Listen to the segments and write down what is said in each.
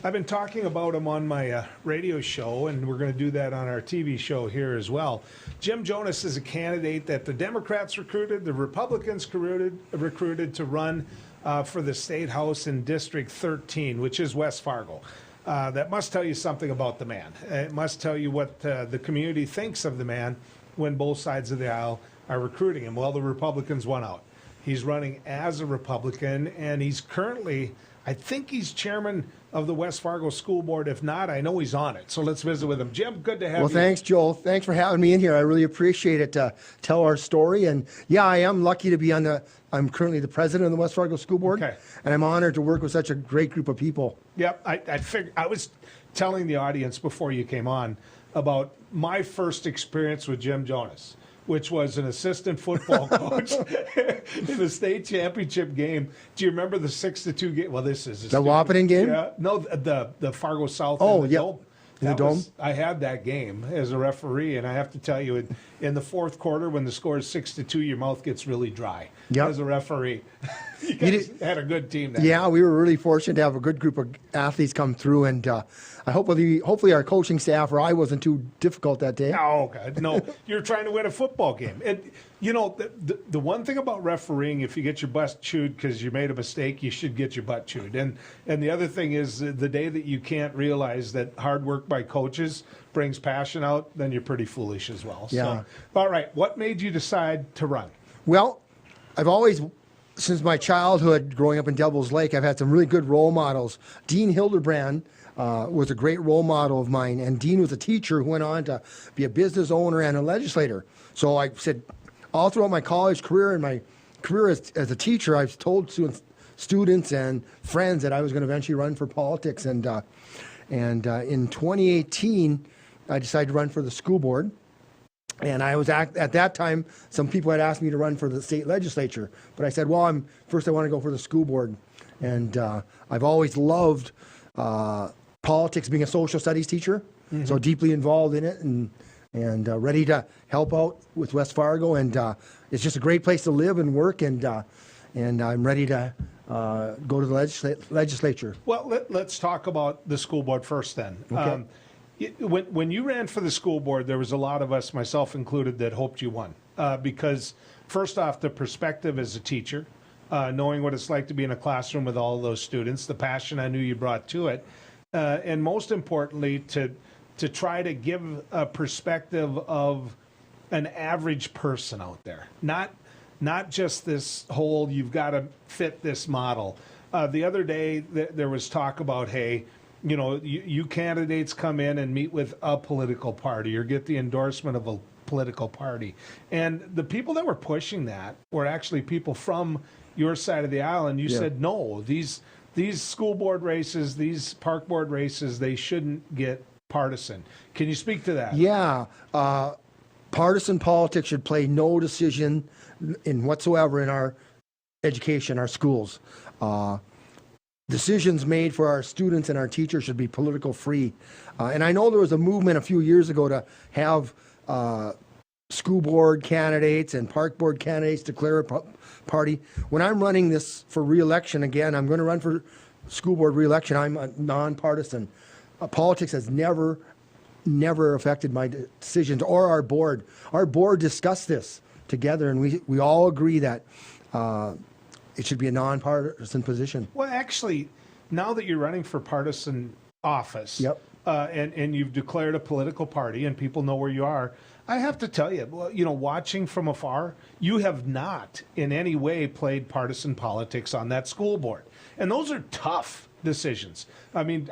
I've been talking about him on my radio show, and we're going to do that on our TV show here as well. Jim Jonas is a candidate that the Democrats recruited, the Republicans recruited to run for the State House in District 13, which is West Fargo. That must tell you something about the man. It must tell you what the community thinks of the man when both sides of the aisle are recruiting him. Well, the Republicans won out. He's running as a Republican, and he's currently, I think he's chairman of the West Fargo School Board. If not, I know he's on it. So let's visit with him. Jim, good to have you. Well, thanks, Joel. Thanks for having me in here. I really appreciate it to tell our story. And yeah, I am lucky to be I'm currently the president of the West Fargo School Board. Okay. And I'm honored to work with such a great group of people. Yep. I was telling the audience before you came on about my first experience with Jim Jonas, which was an assistant football coach in the state championship game. Do you remember the 6-2 game? Well, this is the Wahpeton game. Yeah, no, the Fargo South. Oh, in the yeah, Dome. in the Dome. I had that game as a referee, and I have to tell you, in the fourth quarter, when the score is 6-2, your mouth gets really dry. Yep. As a referee, you guys had a good team. Yeah, we were really fortunate to have a good group of athletes come through, and I hopefully our coaching staff or I wasn't too difficult that day. Oh, God, no! You're trying to win a football game, and you know the one thing about refereeing: if you get your butt chewed because you made a mistake, you should get your butt chewed. And the other thing is, the day that you can't realize that hard work by coaches brings passion out, then you're pretty foolish as well. Yeah. So, all right, what made you decide to run? Well, I've always, since my childhood growing up in Devil's Lake, I've had some really good role models. Dean Hildebrand was a great role model of mine, and Dean was a teacher who went on to be a business owner and a legislator. So I said, all throughout my college career and my career as a teacher, I've told students and friends that I was going to eventually run for politics. And in 2018, I decided to run for the school board. And I was at that time, some people had asked me to run for the state legislature, but I said, well, first I want to go for the school board. And I've always loved politics, being a social studies teacher, so deeply involved in it and ready to help out with West Fargo. And it's just a great place to live and work, and I'm ready to go to the legislature. Well, let's talk about the school board first then. Okay. When you ran for the school board, there was a lot of us, myself included, that hoped you won. Because first off, the perspective as a teacher, knowing what it's like to be in a classroom with all of those students, the passion I knew you brought to it, and most importantly, to try to give a perspective of an average person out there, not just this whole you've got to fit this model. The other day there was talk about, hey, you know, you candidates come in and meet with a political party or get the endorsement of a political party. And the people that were pushing that were actually people from your side of the aisle. And you said, no, these school board races, these park board races, they shouldn't get partisan. Can you speak to that? Yeah. Partisan politics should play no decision in whatsoever in our education, our schools. Decisions made for our students and our teachers should be political free. And I know there was a movement a few years ago to have school board candidates and park board candidates declare a party. When I'm running this for re-election again, I'm going to run for school board re-election. I'm a nonpartisan. Politics has never affected my decisions or our board. Our board discussed this together, and we all agree that it should be a nonpartisan position. Well, actually, now that you're running for partisan office, Yep. And you've declared a political party and people know where you are, I have to tell you, watching from afar, you have not in any way played partisan politics on that school board. And those are tough decisions. I mean,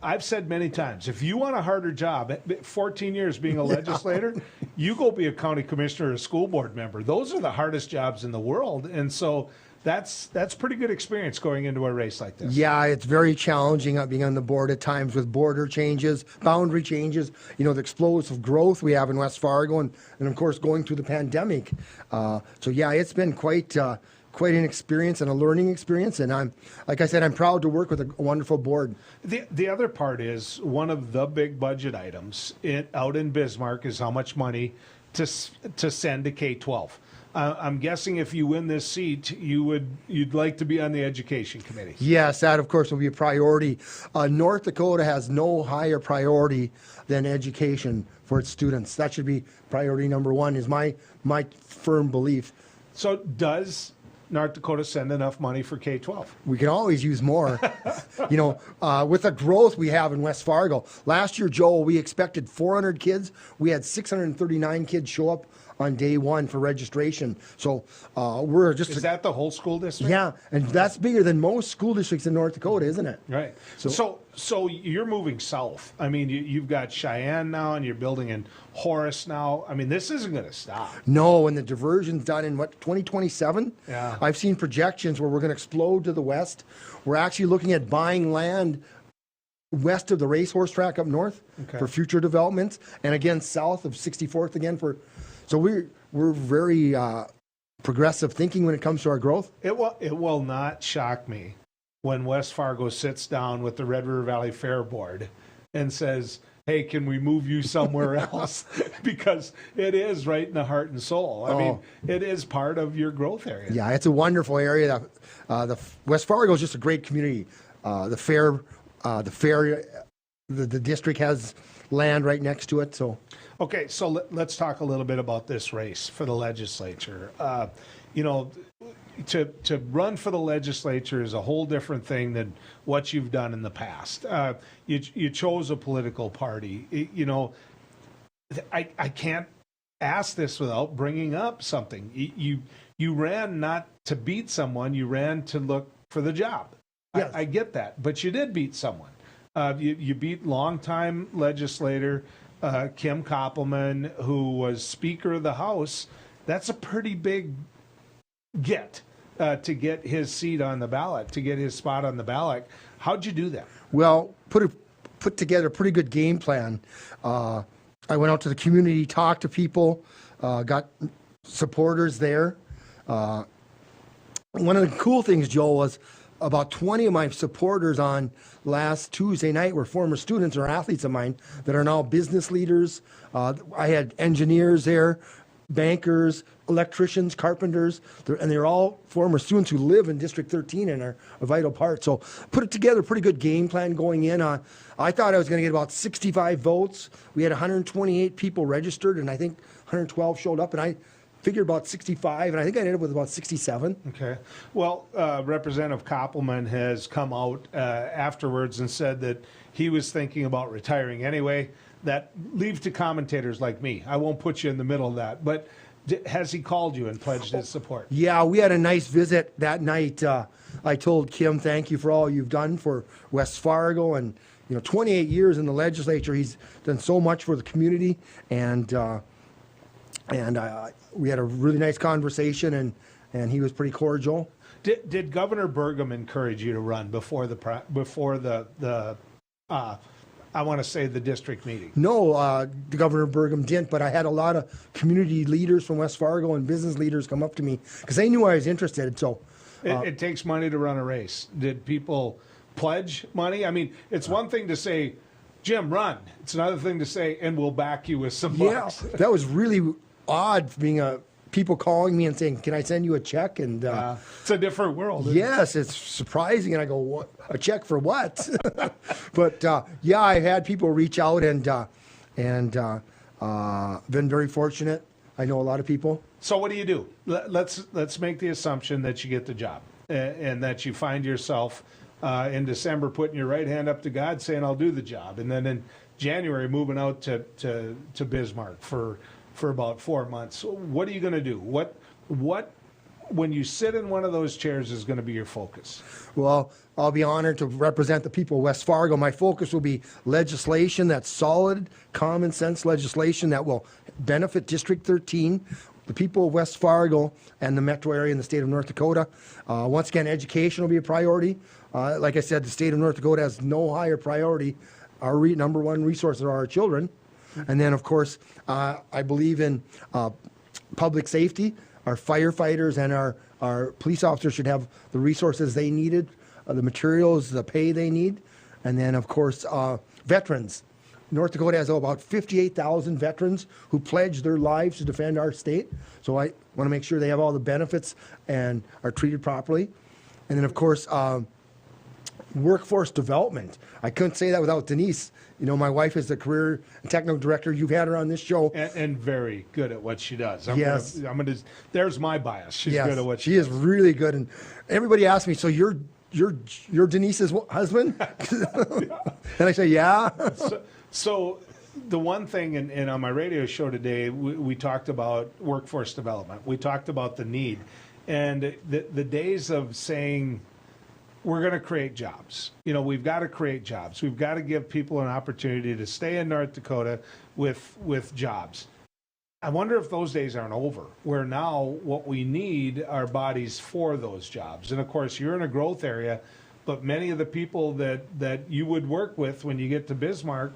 I've said many times, if you want a harder job, 14 years being a legislator, you go be a county commissioner or a school board member. Those are the hardest jobs in the world. And so that's pretty good experience going into a race like this. Yeah, it's very challenging being on the board at times with border changes, boundary changes, the explosive growth we have in West Fargo, and of course going through the pandemic. So yeah, it's been quite an experience and a learning experience, and like I said, I'm proud to work with a wonderful board. The other part is one of the big budget items out in Bismarck is how much money to send to K-12. I'm guessing if you win this seat, you'd like to be on the education committee. Yes, that of course will be a priority. North Dakota has no higher priority than education for its students. That should be priority number one, is my firm belief. So does North Dakota send enough money for K-12? We can always use more. With the growth we have in West Fargo. Last year, Joel, we expected 400 kids. We had 639 kids show up on day one for registration. So we're just... Is that the whole school district? Yeah, and that's bigger than most school districts in North Dakota, isn't it? Right. So you're moving south. I mean, you've got Cheyenne now, and you're building in Horace now. I mean, this isn't going to stop. No, and the diversion's done in, 2027? Yeah. I've seen projections where we're going to explode to the west. We're actually looking at buying land west of the racehorse track up north for future developments, and again, south of 64th again for... So we're very progressive thinking when it comes to our growth. It will not shock me when West Fargo sits down with the Red River Valley Fair Board and says, hey, can we move you somewhere else? Because it is right in the heart and soul. I mean, it is part of your growth area. Yeah, it's a wonderful area. The West Fargo is just a great community. The district has land right next to it, so... Okay, so let's talk a little bit about this race for the legislature. To run for the legislature is a whole different thing than what you've done in the past. You chose a political party. I can't ask this without bringing up something. You ran not to beat someone, you ran to look for the job. Yes. I get that, but you did beat someone. You beat longtime legislator Kim Koppelman, who was Speaker of the House. That's a pretty big get to get his seat on the ballot, to get his spot on the ballot. How'd you do that? Well, put together a pretty good game plan. I went out to the community, talked to people, got supporters there. One of the cool things, Joel, was about 20 of my supporters on last Tuesday night were former students or athletes of mine that are now business leaders. I had engineers there, bankers, electricians, carpenters, and they're all former students who live in District 13 and are a vital part. So put it together, a pretty good game plan going in. I thought I was going to get about 65 votes. We had 128 people registered, and I think 112 showed up, and I figured about 65, and I think I ended up with about 67. Okay. Well, Representative Koppelman has come out afterwards and said that he was thinking about retiring anyway. That leave to commentators like me. I won't put you in the middle of that. But has he called you and pledged his support? Yeah, we had a nice visit that night. I told Kim, thank you for all you've done for West Fargo. And, 28 years in the legislature, he's done so much for the community. And we had a really nice conversation, and he was pretty cordial. Did Governor Burgum encourage you to run before the I want to say the district meeting? No, Governor Burgum didn't, but I had a lot of community leaders from West Fargo and business leaders come up to me because they knew I was interested. So it takes money to run a race. Did people pledge money? I mean, it's one thing to say, Jim, run. It's another thing to say, and we'll back you with some bucks. Yeah, that was really odd being people calling me and saying, can I send you a check? And it's a different world. Yes, it's surprising. And I go, what? A check for what? But I had people reach out and been very fortunate. I know a lot of people. So what do? Let's make the assumption that you get the job and that you find yourself in December putting your right hand up to God saying, I'll do the job. And then in January moving out to Bismarck for about 4 months. What are you going to do? What when you sit in one of those chairs is going to be your focus? Well, I'll be honored to represent the people of West Fargo. My focus will be legislation that's solid, common sense legislation that will benefit District 13, the people of West Fargo, and the metro area in the state of North Dakota. Once again, education will be a priority. Like I said, the state of North Dakota has no higher priority. Our number one resources are our children. And then, of course, I believe in public safety. Our firefighters and our police officers should have the resources they needed, the materials, the pay they need. And then, of course, veterans. North Dakota has about 58,000 veterans who pledged their lives to defend our state. So I want to make sure they have all the benefits and are treated properly. And then, of course, workforce development. I couldn't say that without Denise. You know, my wife is the career and technical director. You've had her on this show. And very good at what she does. Yes. There's my bias. She's good at what she does. She is really good. And everybody asks me, so you're Denise's husband? And I say, yeah. So the one thing, and on my radio show today, we talked about workforce development. We talked about the need. And the days of saying, we're going to create jobs. You know, we've got to create jobs. We've got to give people an opportunity to stay in North Dakota with jobs. I wonder if those days aren't over, where now what we need are bodies for those jobs. And of course, you're in a growth area, but many of the people that you would work with when you get to Bismarck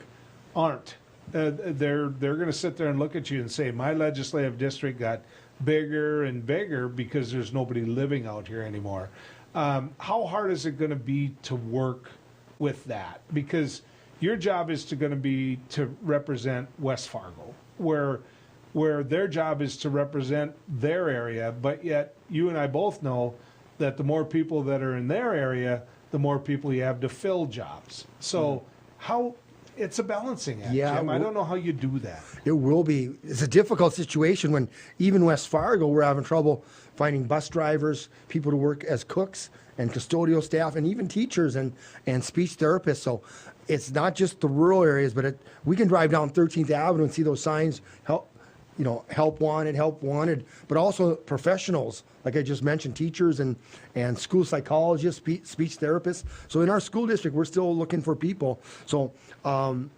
aren't. They're going to sit there and look at you and say, my legislative district got bigger and bigger because there's nobody living out here anymore. How hard is it going to be to work with that? Because your job is going to be to represent West Fargo, where their job is to represent their area, but yet you and I both know that the more people that are in their area, the more people you have to fill jobs. So it's a balancing act, Jim. I don't know how you do that. It will be. It's a difficult situation when even West Fargo, we're having trouble finding bus drivers, people to work as cooks and custodial staff, and even teachers and speech therapists. So it's not just the rural areas, but we can drive down 13th Avenue and see those signs, help wanted, but also professionals, like I just mentioned, teachers and school psychologists, speech therapists. So in our school district, we're still looking for people. So the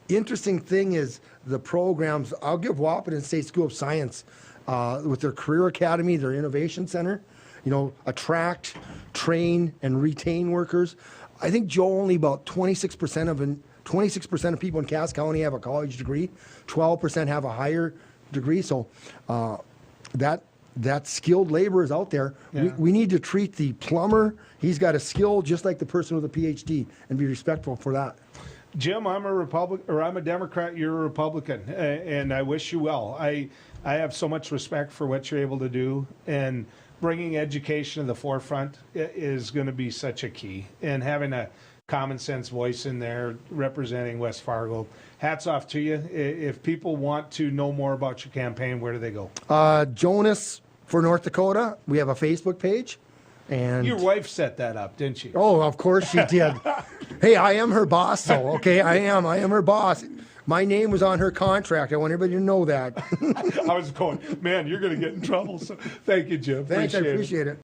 interesting thing is the programs. I'll give Wahpeton State School of Science with their Career Academy, their Innovation Center, attract, train, and retain workers. I think, Joe, only about 26% of people in Cass County have a college degree. 12% have a higher degree. So that skilled labor is out there. Yeah. We need to treat the plumber. He's got a skill just like the person with a PhD, and be respectful for that. Jim, I'm a Democrat. You're a Republican, and I wish you well. I have so much respect for what you're able to do, and bringing education to the forefront is going to be such a key. And having a common sense voice in there representing West Fargo. Hats off to you. If people want to know more about your campaign, where do they go? Jonas for North Dakota. We have a Facebook page. And your wife set that up, didn't she? Oh, of course she did. Hey, I am her boss, so okay, I am her boss. My name was on her contract. I want everybody to know that. I was going, man, you're going to get in trouble. So thank you, Jim. Thanks, I appreciate it.